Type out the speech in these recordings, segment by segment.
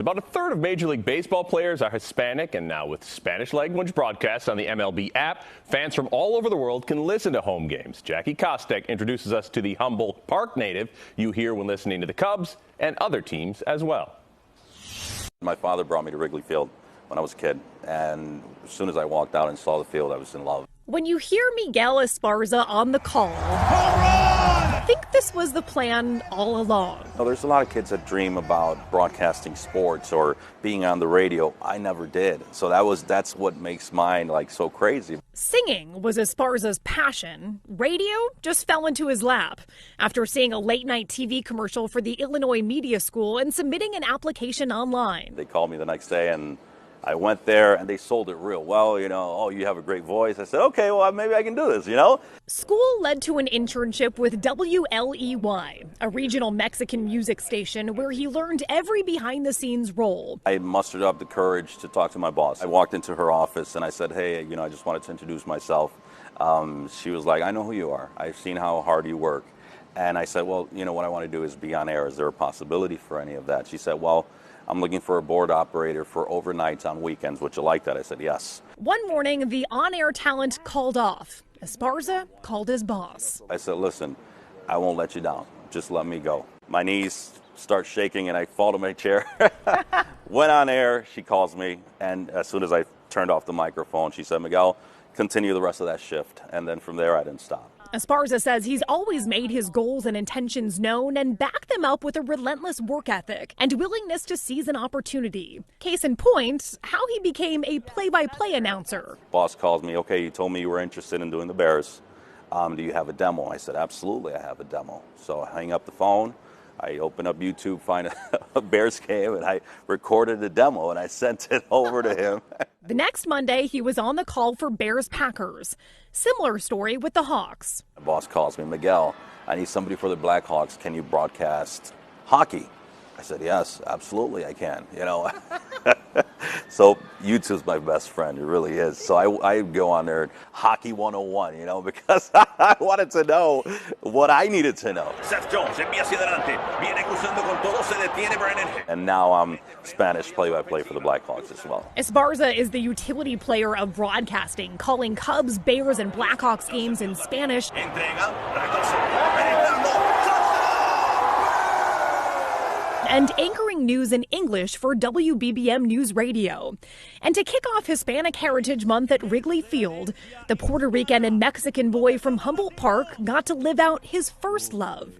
About a third of Major League Baseball players are Hispanic, and now with Spanish language broadcasts on the MLB app, fans from all over the world can listen to home games. Jackie Kostek introduces us to the Humboldt Park native you hear when listening to the Cubs and other teams as well. My father brought me to Wrigley Field when I was a kid, and as soon as I walked out and saw the field, I was in love. When you hear Miguel Esparza on the call, I think this was the plan all along. Well, there's a lot of kids that dream about broadcasting sports or being on the radio. I never did. So that's what makes mine like so crazy. Singing was Esparza's passion. Radio just fell into his lap after seeing a late-night TV commercial for the Illinois Media School and submitting an application online. They called me the next day, and I went there, and they sold it real well, oh, you have a great voice. I said, okay, well, maybe I can do this, School led to an internship with WLEY, a regional Mexican music station where he learned every behind-the-scenes role. I mustered up the courage to talk to my boss. I walked into her office, and I said, hey, I just wanted to introduce myself. She was like, I know who you are. I've seen how hard you work. And I said, well, what I want to do is be on air. Is there a possibility for any of that? She said, well, I'm looking for a board operator for overnights on weekends. Would you like that? I said, yes. One morning, the on-air talent called off. Esparza called his boss. I said, listen, I won't let you down. Just let me go. My knees start shaking and I fall to my chair. Went on air. She calls me. And as soon as I turned off the microphone, she said, Miguel, continue the rest of that shift. And then from there, I didn't stop. Esparza says he's always made his goals and intentions known and backed them up with a relentless work ethic and willingness to seize an opportunity. Case in point, how he became a play-by-play announcer. Boss calls me, okay, you told me you were interested in doing the Bears. Do you have a demo? I said, absolutely, I have a demo. So I hang up the phone. I open up YouTube, find a Bears game, and I recorded the demo, and I sent it over to him. The next Monday, he was on the call for Bears-Packers. Similar story with the Hawks. The boss calls me, Miguel, I need somebody for the Blackhawks. Can you broadcast hockey? I said, yes, absolutely I can, So YouTube's my best friend, it really is. So I go on there, Hockey 101, because I wanted to know what I needed to know. Seth Jones envía hacia adelante, viene cruzando con todo, se detiene Brandon. And now I'm Spanish play-by-play for the Blackhawks as well. Esparza is the utility player of broadcasting, calling Cubs, Bears, and Blackhawks games in Spanish. Entrega, and anchoring news in English for WBBM News Radio. And to kick off Hispanic Heritage Month at Wrigley Field, the Puerto Rican and Mexican boy from Humboldt Park got to live out his first love,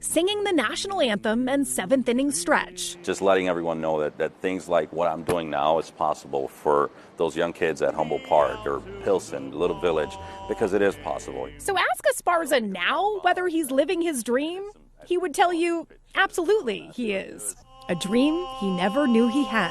singing the national anthem and seventh-inning stretch. Just letting everyone know that things like what I'm doing now is possible for those young kids at Humboldt Park or Pilsen, Little Village, because it is possible. So ask Esparza now whether he's living his dream. He would tell you, absolutely, he is. A dream he never knew he had.